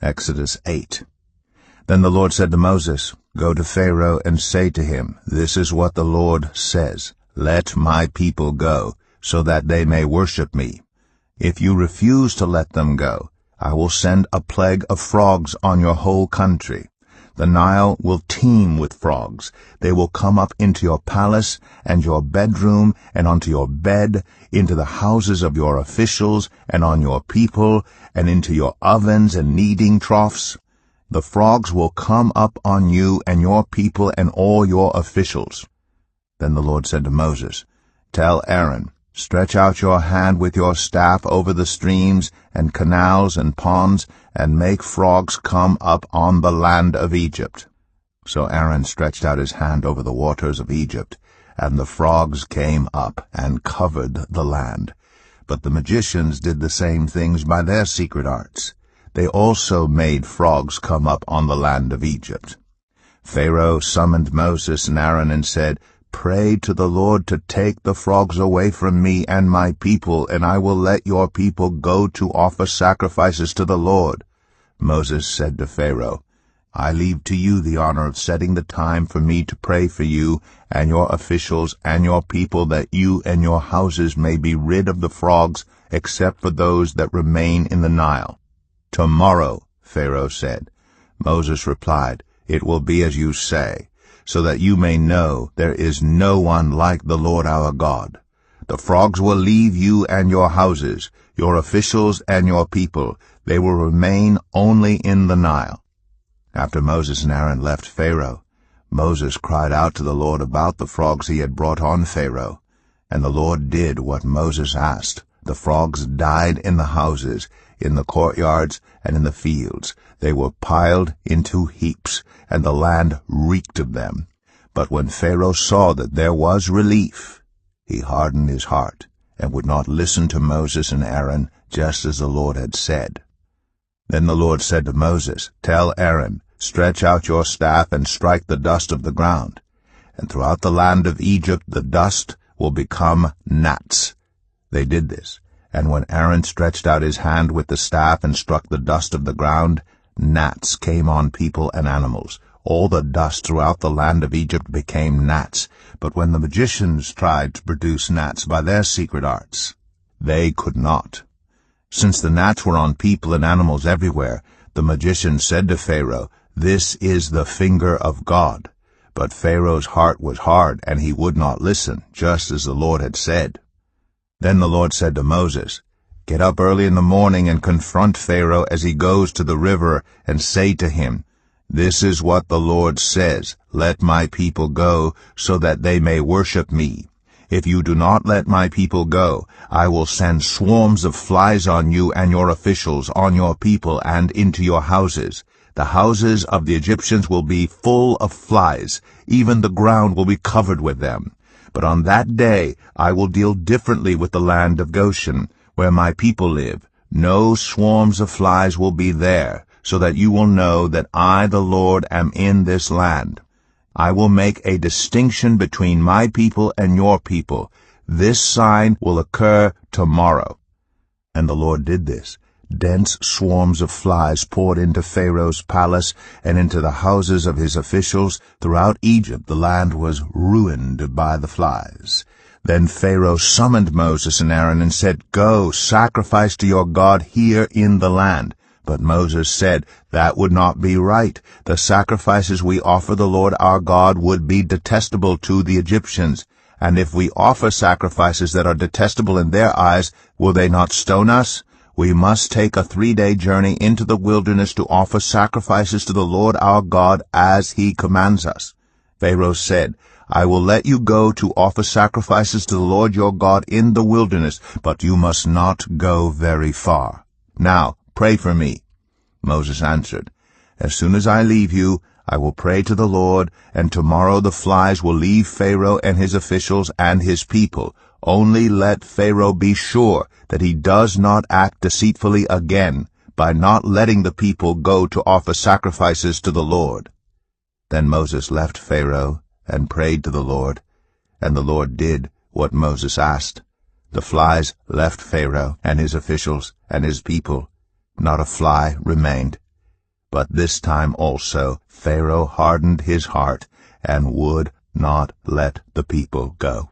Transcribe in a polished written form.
Exodus 8. Then the Lord said to Moses, Go to Pharaoh and say to him, This is what the Lord says, Let my people go, so that they may worship me. If you refuse to let them go, I will send a plague of frogs on your whole country. The Nile will teem with frogs. They will come up into your palace and your bedroom and onto your bed, into the houses of your officials and on your people, and into your ovens and kneading troughs. The frogs will come up on you and your people and all your officials. Then the Lord said to Moses, Tell Aaron, Stretch out your hand with your staff over the streams and canals and ponds, and make frogs come up on the land of Egypt. So Aaron stretched out his hand over the waters of Egypt, and the frogs came up and covered the land. But the magicians did the same things by their secret arts. They also made frogs come up on the land of Egypt. Pharaoh summoned Moses and Aaron and said, Pray to the Lord to take the frogs away from me and my people, and I will let your people go to offer sacrifices to the Lord. Moses said to Pharaoh, I leave to you the honor of setting the time for me to pray for you and your officials and your people, that you and your houses may be rid of the frogs, except for those that remain in the Nile. Tomorrow, Pharaoh said. Moses replied, It will be as you say, so that you may know there is no one like the Lord our God. The frogs will leave you and your houses, your officials and your people. They will remain only in the Nile. After Moses and Aaron left Pharaoh, Moses cried out to the Lord about the frogs he had brought on Pharaoh. And the Lord did what Moses asked. The frogs died in the houses, in the courtyards, and in the fields. They were piled into heaps, and the land reeked of them. But when Pharaoh saw that there was relief, he hardened his heart, and would not listen to Moses and Aaron, just as the Lord had said. Then the Lord said to Moses, Tell Aaron, Stretch out your staff and strike the dust of the ground. And throughout the land of Egypt the dust will become gnats. They did this, and when Aaron stretched out his hand with the staff and struck the dust of the ground, gnats came on people and animals. All the dust throughout the land of Egypt became gnats. But when the magicians tried to produce gnats by their secret arts, they could not. Since the gnats were on people and animals everywhere, the magicians said to Pharaoh, This is the finger of God. But Pharaoh's heart was hard, and he would not listen, just as the Lord had said. Then the Lord said to Moses, Get up early in the morning and confront Pharaoh as he goes to the river, and say to him, This is what the Lord says, Let my people go, so that they may worship me. If you do not let my people go, I will send swarms of flies on you and your officials, on your people, and into your houses. The houses of the Egyptians will be full of flies, even the ground will be covered with them. But on that day I will deal differently with the land of Goshen, where my people live. No swarms of flies will be there, so that you will know that I, the Lord, am in this land. I will make a distinction between my people and your people. This sign will occur tomorrow. And the Lord did this. Dense swarms of flies poured into Pharaoh's palace and into the houses of his officials. Throughout Egypt the land was ruined by the flies. Then Pharaoh summoned Moses and Aaron and said, Go, sacrifice to your God here in the land. But Moses said, That would not be right. The sacrifices we offer the Lord our God would be detestable to the Egyptians. And if we offer sacrifices that are detestable in their eyes, will they not stone us? We must take a 3-day journey into the wilderness to offer sacrifices to the Lord our God as he commands us. Pharaoh said, I will let you go to offer sacrifices to the Lord your God in the wilderness, but you must not go very far. Now, pray for me. Moses answered, As soon as I leave you, I will pray to the Lord, and tomorrow the flies will leave Pharaoh and his officials and his people. Only let Pharaoh be sure that he does not act deceitfully again by not letting the people go to offer sacrifices to the Lord. Then Moses left Pharaoh and prayed to the Lord, and the Lord did what Moses asked. The flies left Pharaoh and his officials and his people. Not a fly remained. But this time also Pharaoh hardened his heart and would not let the people go.